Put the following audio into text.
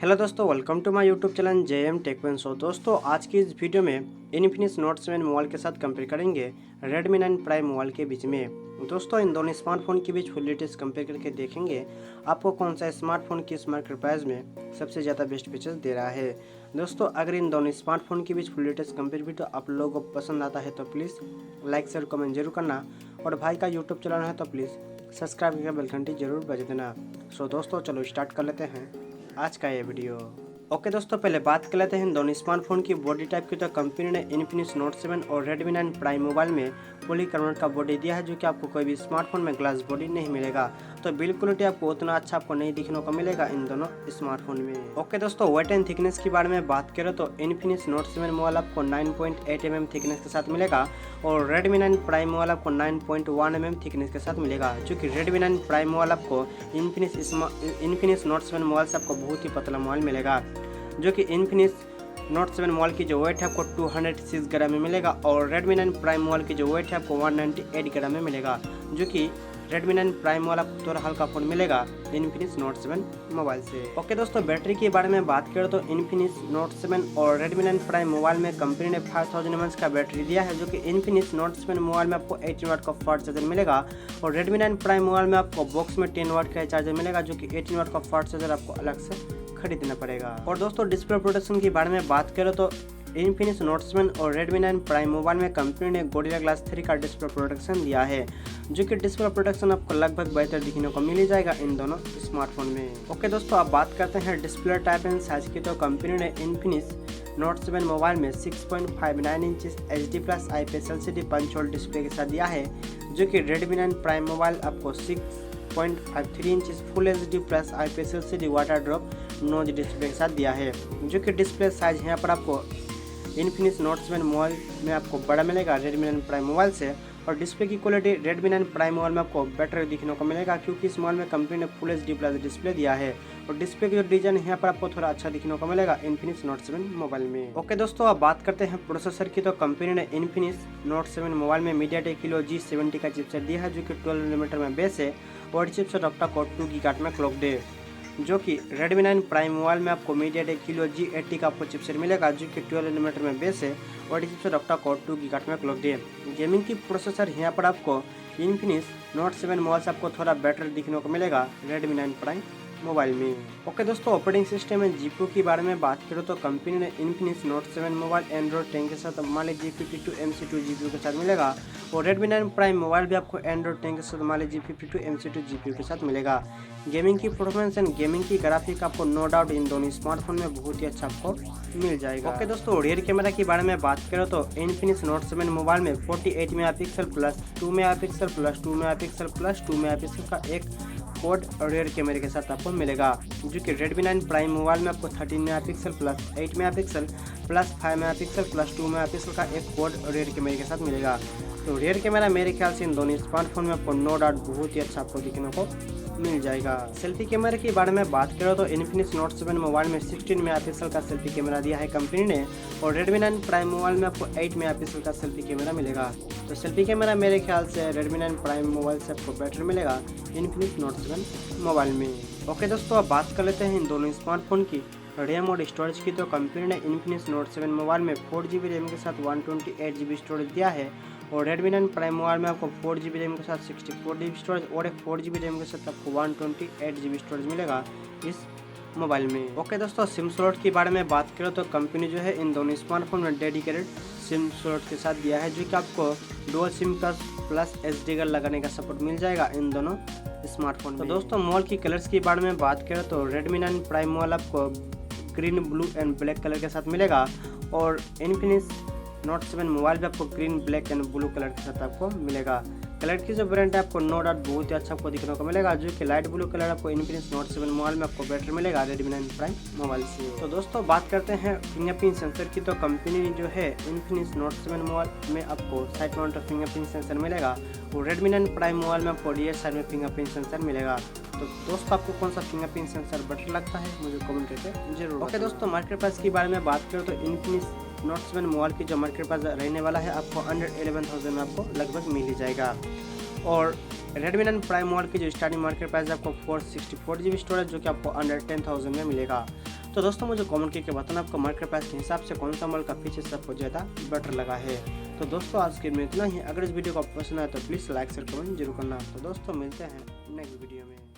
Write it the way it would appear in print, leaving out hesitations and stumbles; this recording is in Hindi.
हेलो दोस्तों, welcome to my YouTube channel JM tech one show. दोस्तों आज की इस वीडियो में इन्फिनिक्स नोट 7 मोबाइल के साथ कंपेयर करेंगे Redmi 9 प्राइम मोबाइल के बीच में। दोस्तों इन दोनों स्मार्टफोन के बीच फुल डिटेल्स कंपेयर करके देखेंगे आपको कौन सा स्मार्टफोन किस मार्केट प्राइस में सबसे ज़्यादा बेस्ट फीचर्स दे रहा है। दोस्तों अगर इन दोनों स्मार्टफोन के बीच फुल डिटेल्स कंपेयर वीडियो आप लोगों को पसंद आता है तो प्लीज़ लाइक शेयर कमेंट जरूर करना, और भाई का यूट्यूब चैनल है तो प्लीज़ सब्सक्राइब करके बेल घंटी जरूर बजा देना। सो दोस्तों चलो स्टार्ट कर लेते हैं आज का ये वीडियो। ओके दोस्तों, पहले बात कर लेते हैं दोनों स्मार्टफोन की बॉडी टाइप की। तो कंपनी ने इन्फिनिक्स नोट 7 और Redmi 9 प्राइम मोबाइल में पॉलीकार्बोनेट का बॉडी दिया है, जो कि आपको कोई भी स्मार्टफोन में ग्लास बॉडी नहीं मिलेगा। तो बिल्ड क्वालिटी आपको उतना अच्छा आपको नहीं दिखने को मिलेगा इन दोनों स्मार्टफोन में। ओके दोस्तों, वेट एंड थिकनेस के बारे में बात करें तो इन्फिनिक्स नोट 7 मोबाइल आपको 9.8 mm थिकनेस के साथ मिलेगा, और Redmi 9 प्राइम मोबाइल आपको 9.1 mm थिकनेस के साथ मिलेगा। जो कि Redmi 9 प्राइम मोबाइल आपको इन्फिनिक्स नोट 7 मोबाइल से आपको बहुत ही पतला मोबाइल मिलेगा, जो कि इन्फिनिक्स नोट 7 मोबाइल की जो वेट है आपको 206 ग्राम में मिलेगा, और Redmi 9 प्राइम मोबाइल की जो वेट है आपको 198 ग्राम में मिलेगा। जो कि Redmi 9 प्राइम मोबाइल आपको थोड़ा हल्का फोन मिलेगा इन्फिनिक्स नोट 7 मोबाइल से। ओके दोस्तों, बैटरी के बारे में बात करें तो इन्फिनिक्स नोट 7 और Redmi 9 प्राइम मोबाइल में कंपनी ने 5000 mAh का बैटरी दिया है, जो कि इन्फिनिक्स नोट 7 मोबाइल में आपको 18 वाट का फास्ट चार्जर मिलेगा, और Redmi 9 प्राइम मोबाइल में आपको बॉक्स में 10 वाट का चार्जर मिलेगा, जो कि 18 वाट का फास्ट चार्जर आपको अलग से खरीदना पड़ेगा। और दोस्तों डिस्प्ले प्रोटेक्शन के बारे में बात करें तो इन्फिनिक्स नोट 7 और Redmi 9 प्राइम मोबाइल में कंपनी ने गोरिल्ला ग्लास 3 का डिस्प्ले प्रोटेक्शन दिया है, जो कि डिस्प्ले प्रोटेक्शन आपको लगभग बेहतर दिखने को मिल जाएगा इन दोनों स्मार्टफोन में। ओके दोस्तों, अब बात करते हैं डिस्प्ले टाइप एंड साइज की। तो कंपनी ने इन्फिनिक्स नोट 7 मोबाइल में 6.59 inch HD plus IPS LCD punch hole display के साथ दिया है, जो कि Redmi 9 प्राइम मोबाइल आपको 6.53 inch full HD plus IPS LCD water drop notch display के साथ दिया है। जो कि डिस्प्ले साइज यहाँ पर आपको इन्फिनिक्स नोट 7 मोबाइल में आपको बड़ा मिलेगा Redmi 9 प्राइम मोबाइल से, और डिस्प्ले की क्वालिटी Redmi 9 प्राइम मोबाइल में आपको बेटर दिखने को मिलेगा, क्योंकि इस मोबाइल में कंपनी ने फुल HD प्लस डिस्प्ले दिया है, और डिस्प्ले की जो डिजाइन यहाँ पर आपको थोड़ा अच्छा दिखने को मिलेगा इन्फिनिक्स नोट 7 मोबाइल में। ओके दोस्तों, अब बात करते हैं प्रोसेसर की। तो कंपनी ने इन्फिनिक्स नोट 7 मोबाइल में MediaTek Helio G70 का चिपसेट दिया है, जो कि 12 नैनोमीटर में बेस है, और चिपसेट ऑक्टा कोर 2 गीगाहर्ट्ज में क्लॉक्ड है। जो कि Redmi 9 प्राइम मोबाइल में आपको MediaTek Helio G80 का आपको चिपसेट मिलेगा, जो कि 12 नैनोमीटर में बेस है, और चिपसेट ऑक्टा कोर 2 गीगाहर्ट्ज में क्लॉक्ड है। गेमिंग की प्रोसेसर यहाँ पर आपको इन्फिनिक्स नोट 7 मोबाइल से आपको थोड़ा बेटर दिखने को मिलेगा Redmi 9 प्राइम मोबाइल में। ओके दोस्तों, ऑपरेटिंग सिस्टम एंड GPU की बारे में बात करो तो कंपनी ने इन्फिनिक्स नोट 7 मोबाइल Android 10 के साथ Mali-G52 MC2 GPU के साथ मिलेगा, और Redmi 9 प्राइम मोबाइल भी आपको Android 10 के साथ Mali-G52 MC2 GPU के साथ मिलेगा। गेमिंग की परफॉर्मेंस एंड गेमिंग की ग्राफिक आपको नो डाउट इन दोनों स्मार्टफोन में बहुत ही अच्छा आपको मिल जाएगा। ओके दोस्तों, रियर कैमरा के बारे में बात करो तो इन्फिनिक्स नोट 7 मोबाइल में 48 megapixel plus 2 megapixel plus 2 megapixel plus 2 megapixel का एक कोड रियर कैमरे के साथ आपको मिलेगा, जो कि Redmi 9 प्राइम मोबाइल में आपको 13 megapixel plus 8 megapixel plus 5 megapixel plus 2 megapixel का एक कोड रियर कैमरे के साथ मिलेगा। तो रियर कैमरा मेरे ख्याल से इन दोनों स्मार्टफोन में आपको नो डाउट बहुत ही अच्छा आपको दिखने को मिल जाएगा। सेल्फी कैमरे के बारे में बात करो तो इन्फिनिक्स नोट 7 मोबाइल में 16 मेगापिक्सल का सेल्फी कैमरा दिया है कंपनी ने, और Redmi 9 प्राइम मोबाइल में आपको 8 मेगापिक्सल का सेल्फी कैमरा मिलेगा। तो सेल्फी कैमरा मेरे ख्याल से Redmi 9 प्राइम मोबाइल से आपको बेटर मिलेगा इन्फिनिक्स नोट 7 मोबाइल में। ओके दोस्तों, अब बात कर लेते हैं इन दोनों स्मार्टफोन की रैम और स्टोरेज की। तो कंपनी ने इन्फिनिक्स नोट 7 मोबाइल में 4GB रैम के साथ 128GB स्टोरेज दिया है, और Redmi 9 प्राइम मोबाइल में आपको 4GB रैम के साथ 64GB स्टोरेज और एक 4GB रैम के साथ आपको 128GB स्टोरेज मिलेगा इस मोबाइल में। ओके दोस्तों, सिम स्लॉट के बारे में बात करें तो कंपनी जो है इन दोनों स्मार्टफोन में डेडिकेटेड सिम स्लॉट के साथ दिया है, जो कि आपको dual SIM plus SD card लगाने का सपोर्ट मिल जाएगा इन दोनों स्मार्टफोन में। तो दोस्तों मोबाइल की कलर्स के बारे में बात करें तो Redmi 9 प्राइम मोबाइल आपको green blue and black colour के साथ मिलेगा, और इन्फिनिक्स नोट 7 मोबाइल भी आपको green black and blue colour के साथ आपको मिलेगा। कलर की जो ब्रांड है आपको नो डाउट बहुत ही अच्छा आपको दिखने को मिलेगा, जो कि लाइट ब्लू कलर आपको इन्फिनिक्स नोट 7 मोबाइल में आपको बेटर मिलेगा Redmi 9 प्राइम मोबाइल से। तो दोस्तों बात करते हैं फिंगरप्रिंट सेंसर की। तो कंपनी जो है इन्फिनिक्स नोट 7 मोबाइल में आपको साइड माउंटेड फिंगरप्रिंट सेंसर मिलेगा, और Redmi 9 प्राइम मोबाइल में आपको रियर साइड में फिंगरप्रिंट सेंसर मिलेगा। तो दोस्तों आपको कौन सा फिंगरप्रिंट सेंसर बेटर लगता है मुझे कमेंट करके जरूर। ओके दोस्तों, मार्केट प्राइस के बारे में बात करें तो इन्फिनिक्स नोट 7 मोबाइल की जो मार्केट प्राइस रहने वाला है आपको अंडर 11,000 में आपको लगभग मिल ही जाएगा, और Redmi 9 प्राइम मोबाइल की जो स्टार्टिंग मार्केट प्राइस है आपको 464GB स्टोरेज, जो कि आपको अंडर 10,000 में मिलेगा। तो दोस्तों मुझे कमेंट करके बताना आपको मार्केट प्राइस के हिसाब से कौन सा मॉडल का फीचर्स आपको ज़्यादा बेटर लगा है। तो दोस्तों आज के में इतना ही। अगर इस वीडियो को पसंद आए तो प्लीज़ लाइक शेयर कमेंट जरूर करना। तो दोस्तों मिलते हैं नेक्स्ट वीडियो में।